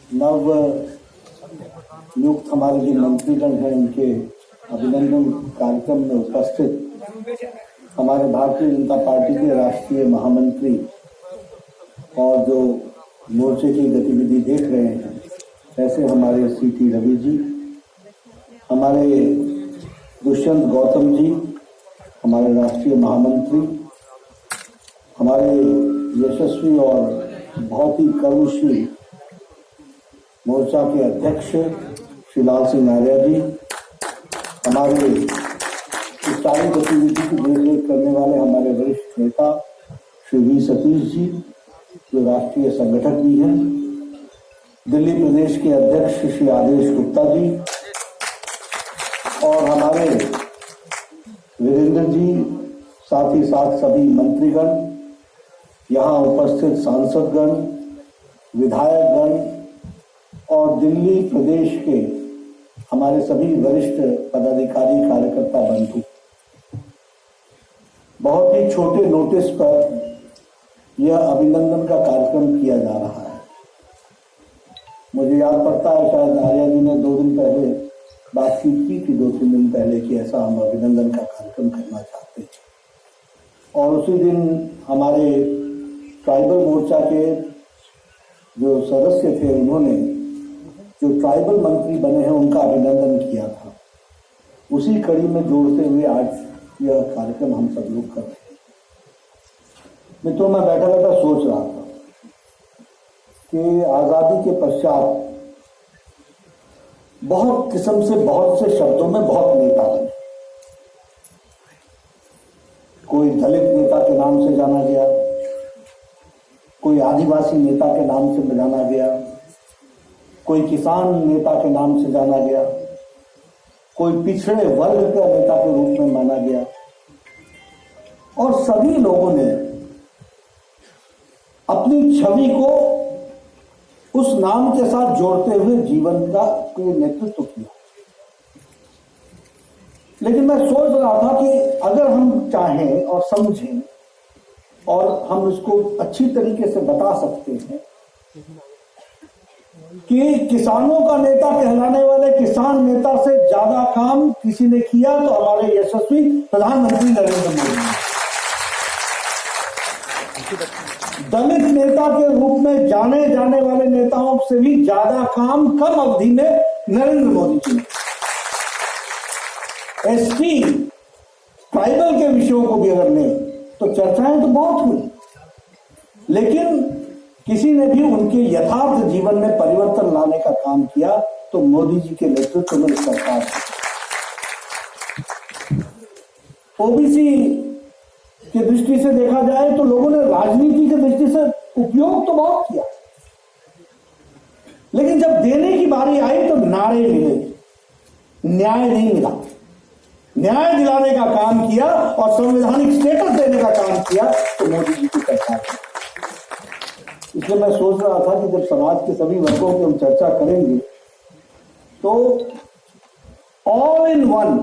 नव नियुक्त हमारे जो मंत्रीगण हैं उनके अभिनंदन कार्यक्रम में उपस्थित हमारे भारतीय जनता पार्टी के राष्ट्रीय महामंत्री और जो मोर्चे की गतिविधि देख रहे हैं, ऐसे हमारे सीटी रवि जी, हमारे दुष्यंत गौतम जी, हमारे राष्ट्रीय महामंत्री, हमारे यशस्वी और बहुत ही कर्मशील मोर्चा के अध्यक्ष श्री लाल सिंह आर्य जी, हमारे इस सारी गतिविधि की देखरेख करने वाले हमारे वरिष्ठ नेता श्री वी सतीश जी, जो राष्ट्रीय संगठक भी हैं, दिल्ली प्रदेश के अध्यक्ष श्री आदेश गुप्ता जी और हमारे वीरेंद्र जी, साथ ही साथ सभी मंत्रीगण, यहाँ उपस्थित सांसदगण, विधायकगण और दिल्ली प्रदेश के हमारे सभी वरिष्ठ पदाधिकारी कार्यकर्ता बंधु, बहुत ही छोटे नोटिस पर यह अभिनंदन का कार्यक्रम किया जा रहा है। मुझे याद पड़ता है, शायद आर्या जी ने 2 दिन पहले बातचीत की थी, 2-3 दिन पहले, कि ऐसा हम अभिनंदन का कार्यक्रम करना चाहते हैं। और उसी दिन हमारे ट्राइबल मोर्चा के जो सदस्य थे, उन्होंने जो ट्राइबल मंत्री बने हैं उनका अभिनंदन किया था। उसी कड़ी में जोड़ते हुए आज यह कार्यक्रम हम सब लोग कर रहे हैं। मित्रों, मैं बैठा बैठा सोच रहा था कि आजादी के पश्चात बहुत किस्म से, बहुत से शब्दों में बहुत नेता बने। कोई दलित नेता के नाम से जाना गया, कोई आदिवासी नेता के नाम से जाना गया, कोई किसान नेता के नाम से जाना गया, कोई पिछड़े वर्ग के नेता के रूप में माना गया, और सभी लोगों ने अपनी छवि को उस नाम के साथ जोड़ते हुए जीवन का कोई नेतृत्व किया। लेकिन मैं सोच रहा था कि अगर हम चाहें और समझें और हम इसको अच्छी तरीके से बता सकते हैं कि किसानों का नेता कहलाने वाले किसान नेता से ज्यादा काम किसी ने किया तो हमारे यशस्वी प्रधानमंत्री नरेंद्र मोदी ने। दलित नेता के रूप में जाने जाने वाले नेताओं से भी ज्यादा काम कम अवधि में नरेंद्र मोदी जी ने। एसटी ट्राइबल के विषयों को भी अगर लें तो चर्चाएं तो बहुत हुई, लेकिन किसी ने भी उनके यथार्थ जीवन में परिवर्तन लाने का काम किया तो मोदी जी के नेतृत्व में सरकार। ओबीसी की दृष्टि से देखा जाए तो लोगों ने राजनीति की दृष्टि से उपयोग तो बहुत किया, लेकिन जब देने की बारी आई तो नारे मिले, न्याय नहीं मिला। न्याय दिलाने का काम किया और संवैधानिक स्टेटस देने का काम किया तो मोदी जी की सरकार। इसलिए मैं सोच रहा था कि जब समाज के सभी वर्गों की हम चर्चा करेंगे तो ऑल इन वन,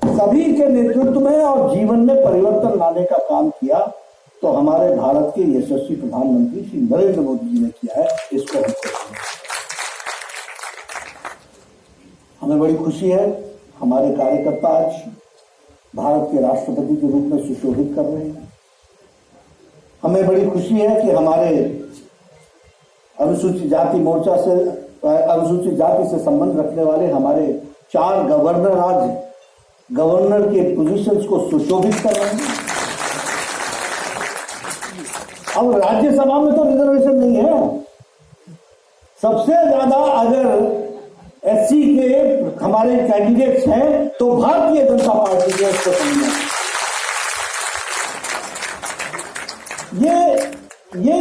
सभी के नेतृत्व में और जीवन में परिवर्तन लाने का काम किया तो हमारे भारत के यशस्वी प्रधानमंत्री श्री नरेंद्र मोदी जी ने किया है। इसको हम हमें बड़ी खुशी है, हमारे कार्यकर्ता आज भारत के राष्ट्रपति के रूप में सुशोभित कर रहे हैं। हमें बड़ी खुशी है कि हमारे अनुसूचित जाति मोर्चा से, अनुसूचित जाति से संबंध रखने वाले हमारे 4 गवर्नर आज गवर्नर के पोजीशंस को सुशोभित कर रहे हैं। अब राज्यसभा में तो रिजर्वेशन नहीं है। सबसे ज्यादा अगर एससी के हमारे कैंडिडेट्स हैं तो भारतीय जनता पार्टी के उसको समझना। ये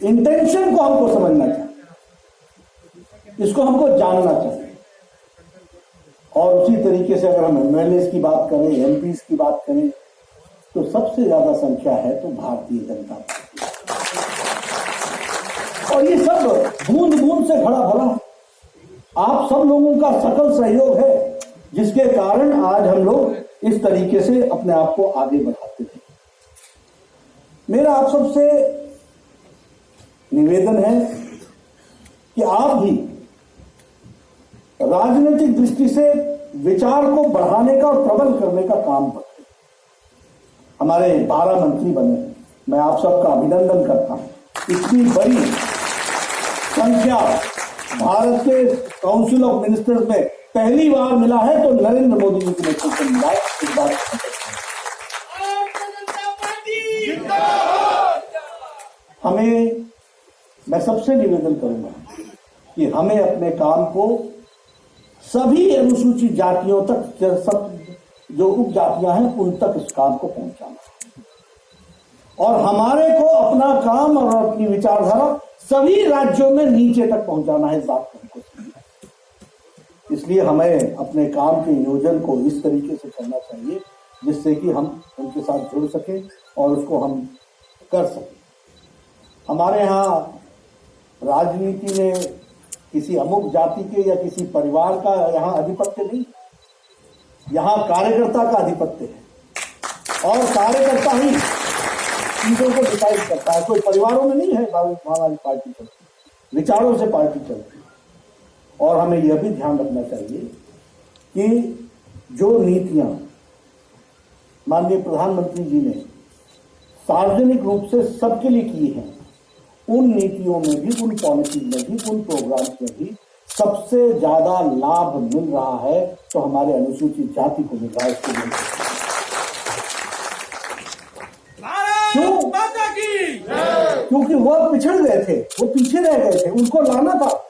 इंटेंशन को हमको समझना चाहिए, इसको हमको जानना चाहिए। और उसी तरीके से अगर हम एमएलए की बात करें, एमपीज की बात करें तो सबसे ज्यादा संख्या है तो भारतीय जनता पार्टी। और ये सब बूंद बूंद से भरा भरा आप सब लोगों का सकल सहयोग है, जिसके कारण आज हम लोग इस तरीके से अपने आप को आगे बढ़ाते थे। मेरा आप सबसे निवेदन है आप भी राजनीतिक दृष्टि से विचार को बढ़ाने का और प्रबल करने का काम करते। हमारे 12 मंत्री बने, मैं आप सबका अभिनंदन करता हूं। इतनी बड़ी संख्या भारत के काउंसिल ऑफ मिनिस्टर्स में पहली बार मिला है, तो नरेंद्र मोदी जी के नेतृत्व में मिला है। इस बात हमें, मैं सबसे निवेदन करूंगा कि हमें अपने काम को सभी अनुसूचित जातियों तक, सब जो उपजातियां हैं उन तक इस काम को पहुंचाना, और हमारे को अपना काम और अपनी विचारधारा सभी राज्यों में नीचे तक पहुंचाना है। इस बात को हमको समझना है। इसलिए हमें अपने काम के नियोजन को इस तरीके से करना चाहिए जिससे कि हम उनके साथ जुड़ सके और उसको हम कर सकें। हमारे यहाँ राजनीति में किसी अमुक जाति के या किसी परिवार का यहाँ आधिपत्य नहीं, यहाँ कार्यकर्ता का आधिपत्य है, और कार्यकर्ता ही चीजों को डिसाइड करता है। कोई परिवारों में नहीं है हमारी पार्टी चलती, विचारों से पार्टी चलती। और हमें यह भी ध्यान रखना चाहिए कि जो नीतियां माननीय प्रधानमंत्री जी ने सार्वजनिक रूप से सबके लिए की हैं, उन नीतियों में भी, उन पॉलिसी में भी, उन प्रोग्राम्स में भी सबसे ज्यादा लाभ मिल रहा है तो हमारे अनुसूचित जाति को मिल रहा है। इसको मिल रहा है क्योंकि वो पिछड़ गए थे, वो पीछे रह गए थे, उनको लाना था।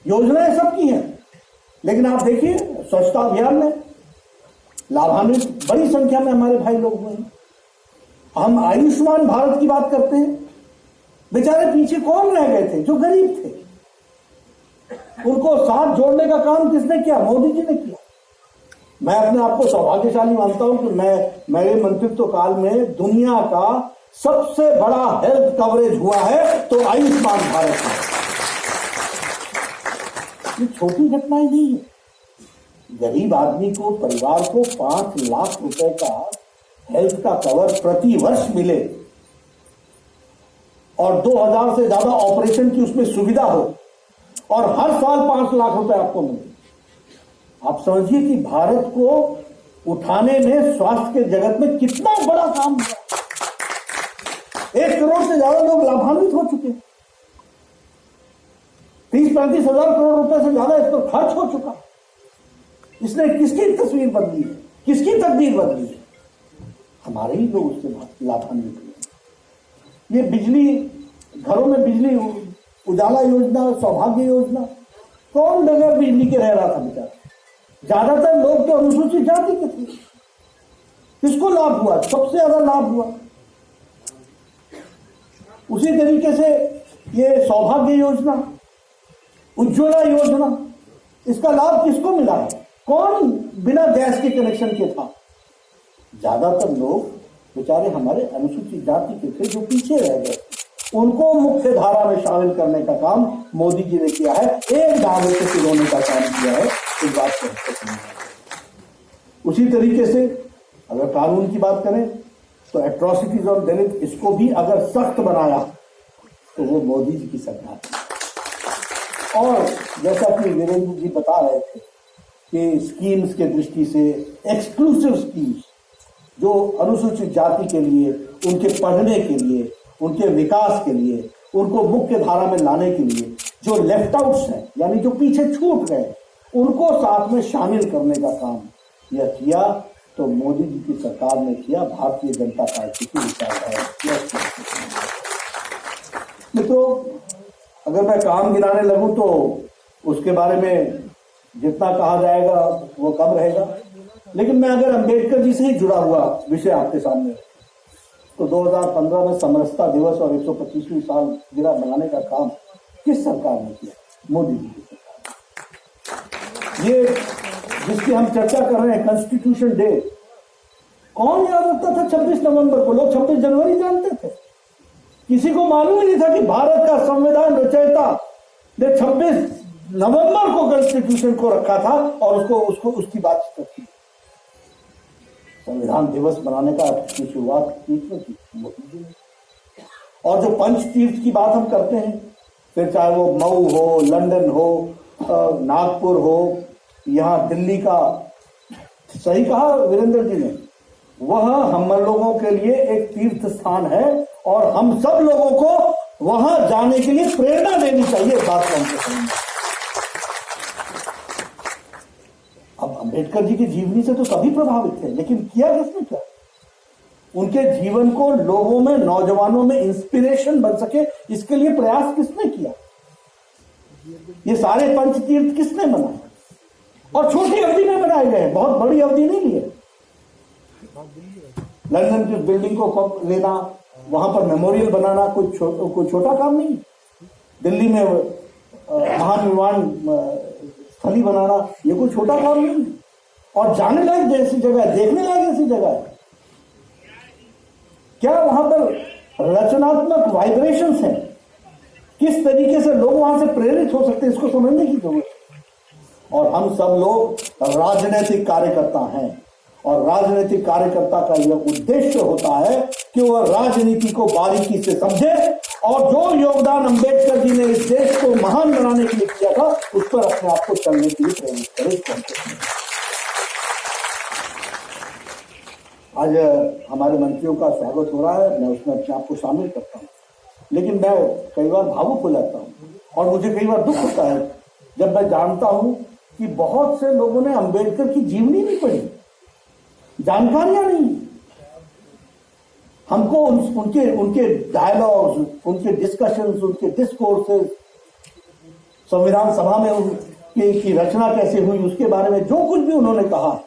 योजनाएं सबकी हैं, लेकिन आप देखिए स्वच्छता अभियान में लाभान्वित बड़ी संख्या में हमारे भाई लोग हुए हैं। हम आयुष्मान भारत की बात करते हैं, बेचारे पीछे कौन रह गए थे? जो गरीब थे, उनको साथ जोड़ने का काम किसने किया? मोदी जी ने किया। मैं अपने आप को सौभाग्यशाली मानता हूं कि मेरे मंत्रित्व काल में दुनिया का सबसे बड़ा हेल्थ कवरेज हुआ है तो आयुष्मान भारत है। ये छोटी घटनाएं नहीं है। गरीब आदमी को, परिवार को 5 लाख रुपए का हेल्थ का कवर प्रति वर्ष मिले और 2000 से ज्यादा ऑपरेशन की उसमें सुविधा हो और हर साल 5 लाख रुपए आपको मिले। आप समझिए कि भारत को उठाने में स्वास्थ्य के जगत में कितना बड़ा काम हुआ। 1 करोड़ से ज्यादा लोग लाभान्वित हो चुके हैं। 30-35 हजार करोड़ रुपए से ज्यादा इस पर खर्च हो चुका। इसने किसकी तस्वीर बदली है? किसकी तकदीर बदली है? हमारे ही लोग उससे लाभान्वित हुए। ये बिजली, घरों में बिजली, उजाला योजना, सौभाग्य योजना, कौन बगैर बिजली के रह रहा था बेचारा? ज्यादातर लोग तो अनुसूचित जाति के थे। किसको लाभ हुआ? सबसे ज्यादा लाभ हुआ। उसी तरीके से ये सौभाग्य योजना, उज्ज्वला योजना, इसका लाभ किसको मिला है? कौन बिना गैस के कनेक्शन के था? ज्यादातर लोग बेचारे हमारे अनुसूचित जाति के थे जो पीछे रह गए। उनको मुख्य धारा में शामिल करने का काम मोदी जी ने किया है। एक दावे से पिरोने का काम किया है। इस बात को उसी तरीके से अगर कानून की बात करें तो एट्रोसिटीज ऑन दलित, इसको भी अगर सख्त बनाया तो वो मोदी जी की सरकार है। और जैसा कि वीरेंद्र जी बता रहे थे कि स्कीम्स के दृष्टि से एक्सक्लूसिव स्कीम्स जो अनुसूचित जाति के लिए, उनके पढ़ने के लिए, उनके विकास के लिए, उनको मुख्य धारा में लाने के लिए, जो लेफ्ट आउट्स हैं यानी जो पीछे छूट गए, उनको साथ में शामिल करने का काम यह किया तो मोदी जी की सरकार ने किया, भारतीय जनता पार्टी की विचारधारा। तो अगर मैं काम गिनाने लगूं तो उसके बारे में जितना कहा जाएगा वो कम रहेगा, लेकिन मैं अगर अंबेडकर जी से ही जुड़ा हुआ विषय आपके सामने तो 2015 में समरसता दिवस और 125वीं सालगिरह मनाने का काम किस सरकार ने किया? मोदी जी की सरकार। ये जिसकी हम चर्चा कर रहे हैं कॉन्स्टिट्यूशन डे, कौन याद रखता था 26 नवंबर को? लोग 26 जनवरी जानते थे। किसी को मालूम ही नहीं था कि भारत का संविधान रचयिता ने 26 नवंबर को कॉन्स्टिट्यूशन को रखा था और उसको उसकी बात की। संविधान दिवस मनाने का की शुरुआत की मोदी जी ने। और जो पंच तीर्थ की बात हम करते हैं, फिर चाहे वो मऊ हो, लंदन हो, नागपुर हो, यहाँ दिल्ली का, सही कहा वीरेंद्र जी ने, वह हम लोगों के लिए एक तीर्थ स्थान है और हम सब लोगों को वहां जाने के लिए प्रेरणा देनी चाहिए। बात को हमको समझना। अब अंबेडकर जी की जीवनी से तो सभी प्रभावित थे, लेकिन किया किसने क्या? उनके जीवन को लोगों में, नौजवानों में इंस्पिरेशन बन सके, इसके लिए प्रयास किसने किया? ये सारे पंच तीर्थ किसने बनाए? और छोटी अवधि में बनाए गए, बहुत बड़ी अवधि नहीं लिए। लंदन की बिल्डिंग को लेना, वहां पर मेमोरियल बनाना कोई छोटा काम नहीं। दिल्ली में महानिर्वाण स्थली बनाना, ये कोई छोटा काम नहीं। और जाने लायक जैसी जगह, देखने लायक ऐसी जगह है। क्या वहां पर रचनात्मक वाइब्रेशंस हैं? किस तरीके से लोग वहां से प्रेरित हो सकते हैं, इसको समझने की जरूरत है। और हम सब लोग राजनीतिक कार्यकर्ता हैं, और राजनीतिक कार्यकर्ता का यह उद्देश्य होता है कि वह राजनीति को बारीकी से समझे और जो योगदान अंबेडकर जी ने इस देश को महान बनाने के लिए किया था, उस पर अपने आप को चलने के लिए प्रेरित करे। आज हमारे मंत्रियों का स्वागत हो रहा है, मैं उसमें अपने आप को शामिल करता हूँ, लेकिन मैं कई बार भावुक हो जाता हूँ और मुझे कई बार दुख होता है जब मैं जानता हूं कि बहुत से लोगों ने अंबेडकर की जीवनी नहीं पढ़ी, जानकारियां नहीं। हमको उनके डायलॉग्स, उनके डिस्कशंस, उनके डिस्कोर्सेस, संविधान सभा में उनकी रचना कैसे हुई, उसके बारे में जो कुछ भी उन्होंने कहा,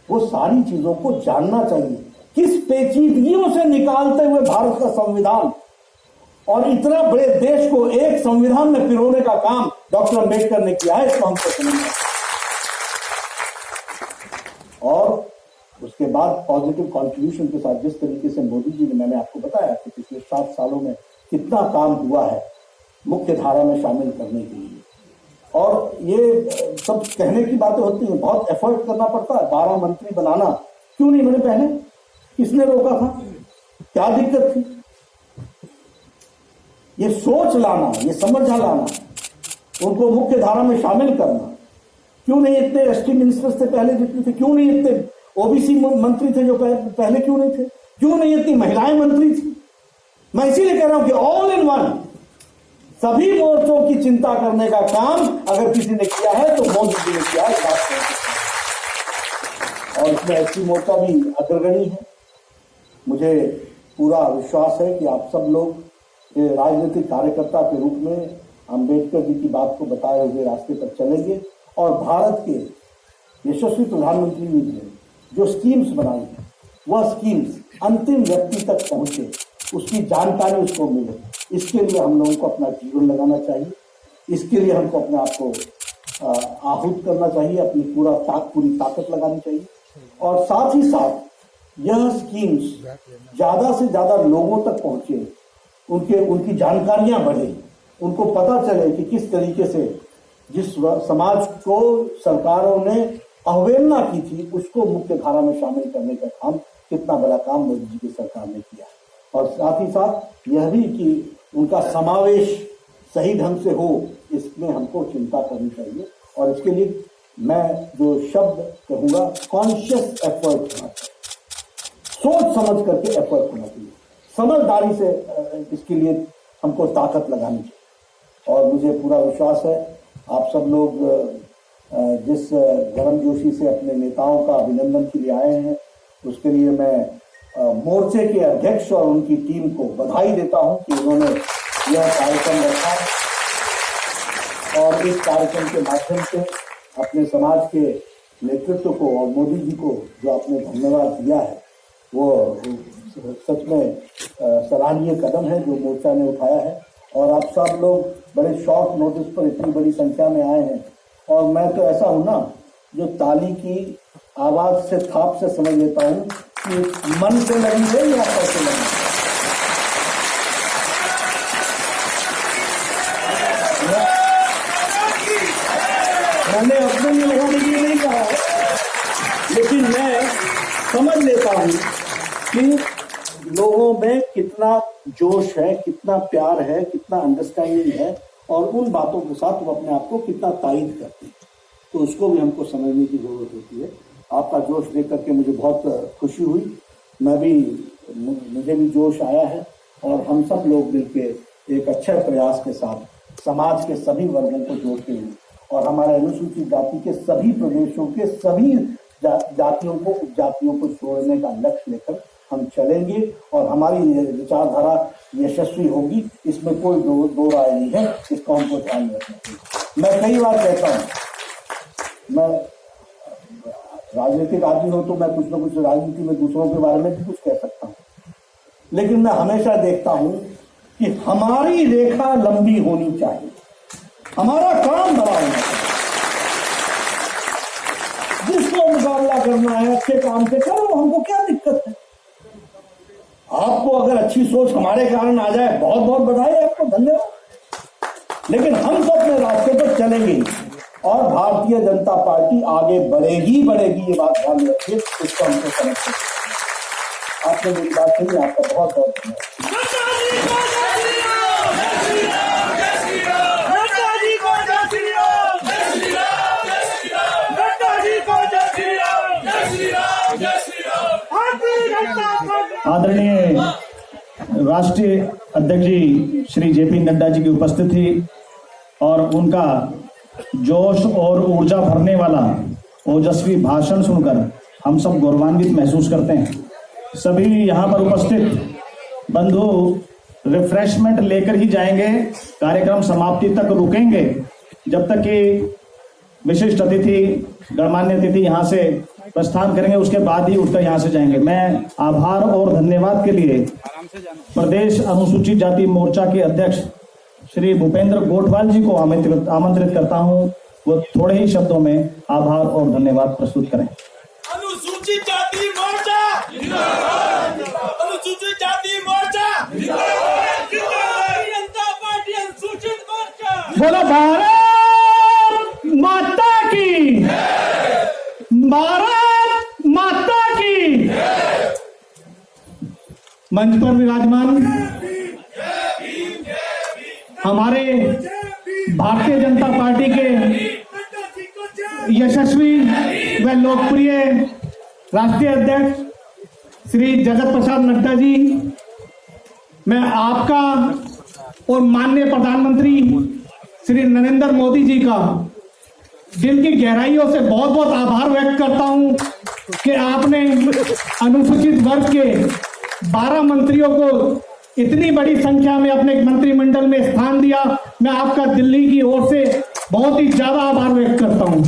वो सारी चीजों को जानना चाहिए। किस पेचीदगियों से निकालते हुए भारत का संविधान और इतना बड़े देश को एक संविधान में पिरोने का काम डॉक्टर अंबेडकर ने किया है, इसको हमको समझना। और उसके बाद पॉजिटिव कंट्रीब्यूशन के साथ जिस तरीके से मोदी जी ने, मैंने आपको बताया कि पिछले 7 सालों में कितना काम हुआ है मुख्य धारा में शामिल करने के लिए। और ये सब कहने की बातें होती हैं, बहुत एफर्ट करना पड़ता है। 12 मंत्री बनाना क्यों नहीं बने पहले? किसने रोका था? क्या दिक्कत थी? ये सोच लाना, ये समझ लाना, उनको मुख्य धारा में शामिल करना। क्यों नहीं इतने एसटी मिनिस्टर्स थे पहले जितने थे? क्यों नहीं इतने ओबीसी मंत्री थे जो पहले क्यों नहीं थे? क्यों नहीं इतनी महिलाएं मंत्री थी? मैं इसीलिए कह रहा हूं कि ऑल इन वन, सभी मोर्चों की चिंता करने का काम अगर किसी ने किया है तो मोदी जी ने किया है। और इसमें एसटी मोर्चा भी अग्रगणी है। मुझे पूरा विश्वास है कि आप सब लोग राजनीतिक कार्यकर्ता के रूप में अंबेडकर जी की बात को बताए हुए रास्ते पर चलेंगे और भारत के यशस्वी प्रधानमंत्री जी ने जो स्कीम्स बनाई है, वह स्कीम्स अंतिम व्यक्ति तक पहुंचे, उसकी जानकारी उसको मिले। इसके लिए हम लोगों को अपना जीवन लगाना चाहिए, इसके लिए हमको अपने आप को आहूत करना चाहिए, अपनी पूरी ताकत लगानी चाहिए। और साथ ही साथ यह स्कीम्स ज्यादा से ज्यादा लोगों तक पहुंचे, उनकी जानकारियां बढ़े, उनको पता चले कि किस तरीके से जिस समाज को सरकारों ने अवहेलना की थी, उसको मुख्य धारा में शामिल करने का काम, कितना बड़ा काम मोदी जी की सरकार ने किया। और साथ ही साथ यह भी कि उनका समावेश सही ढंग से हो, इसमें हमको चिंता करनी चाहिए। और इसके लिए मैं जो शब्द कहूंगा, कॉन्शियस एफर्ट होना चाहिए, सोच समझ करके एफर्ट होना चाहिए, समझदारी से इसके लिए हमको ताकत लगानी चाहिए। और मुझे पूरा विश्वास है आप सब लोग जिस गर्मजोशी से अपने नेताओं का अभिनंदन के लिए आए हैं, उसके लिए मैं मोर्चे के अध्यक्ष और उनकी टीम को बधाई देता हूं कि उन्होंने यह कार्यक्रम रखा और इस कार्यक्रम के माध्यम से अपने समाज के नेतृत्व को और मोदी जी को जो आपने धन्यवाद दिया है, वो सच में सराहनीय कदम है जो मोर्चा ने उठाया है। और आप सब लोग बड़े शॉर्ट नोटिस पर इतनी बड़ी संख्या में आए हैं। और मैं तो ऐसा हूं ना, जो ताली की आवाज से, थाप से समझ लेता हूं कि मन से लगी है या पैसे लगी है। मैंने अपने लिए लगाने के लिए नहीं कहा है, लेकिन मैं समझ लेता हूं कि लोगों में कितना जोश है, कितना प्यार है, कितना अंडरस्टैंडिंग है और उन बातों के साथ वो अपने आप को कितना तायद करते हैं, तो उसको भी हमको समझने की जरूरत होती है। आपका जोश देख करके मुझे बहुत खुशी हुई, मुझे भी जोश आया है और हम सब लोग मिलकर एक अच्छे प्रयास के साथ समाज के सभी वर्गों को जोड़ते हैं और हमारे अनुसूचित जाति के सभी प्रदेशों के सभी जातियों को उपजातियों को जोड़ने का लक्ष्य लेकर हम चलेंगे और हमारी विचारधारा यशस्वी होगी, इसमें कोई दो राय नहीं है। इसको हमको ध्यान में रखना चाहिए। मैं कई बार कहता हूँ, मैं राजनीतिक आदमी हूं तो मैं कुछ न कुछ राजनीति में दूसरों के बारे में भी कुछ कह सकता हूँ, लेकिन मैं हमेशा देखता हूं कि हमारी रेखा लंबी होनी चाहिए, हमारा काम बड़ा होना चाहिए। जिसको मुकाबला करना है अच्छे काम से करो, हमको क्या दिक्कत है। आपको अगर अच्छी सोच हमारे कारण आ जाए, बहुत बहुत बधाई, आपको धन्यवाद। लेकिन हम तो अपने रास्ते पर चलेंगे और भारतीय जनता पार्टी आगे बढ़ेगी, ये बात ध्यान में रखिए। इसको हमको समझते हैं। आपने मेरी बात सुनी, आपका बहुत बहुत धन्यवाद। आदरणीय राष्ट्रीय अध्यक्ष जी श्री जेपी नड्डा जी की उपस्थिति और उनका जोश और ऊर्जा भरने वाला ओजस्वी भाषण सुनकर हम सब गौरवान्वित महसूस करते हैं। सभी यहाँ पर उपस्थित बंधु रिफ्रेशमेंट लेकर ही जाएंगे, कार्यक्रम समाप्ति तक रुकेंगे जब तक कि विशिष्ट अतिथि, गणमान्य अतिथि यहाँ से प्रस्थान करेंगे, उसके बाद ही उठकर यहाँ से जाएंगे। मैं आभार और धन्यवाद के लिए प्रदेश अनुसूचित जाति मोर्चा के अध्यक्ष श्री भूपेंद्र गोठवाल जी को आमंत्रित करता हूं, वो थोड़े ही शब्दों में आभार और धन्यवाद प्रस्तुत करें। अनुसूचित जाति मोर्चा जिंदाबाद, अनुसूचित जाति मोर्चा जिंदाबाद, जनता पार्टी अनुसूचित मोर्चा। बोलो भारत माता की, भारत माता की। मंच पर विराजमान हमारे भारतीय जनता पार्टी के यशस्वी व लोकप्रिय राष्ट्रीय अध्यक्ष श्री जगत प्रसाद नड्डा जी, मैं आपका और माननीय प्रधानमंत्री श्री नरेंद्र मोदी जी का दिल की गहराइयों से बहुत बहुत आभार व्यक्त करता हूं कि आपने अनुसूचित वर्ग के 12 मंत्रियों को इतनी बड़ी संख्या में अपने मंत्रिमंडल में स्थान दिया। मैं आपका दिल्ली की ओर से बहुत ही ज्यादा आभार व्यक्त करता हूं।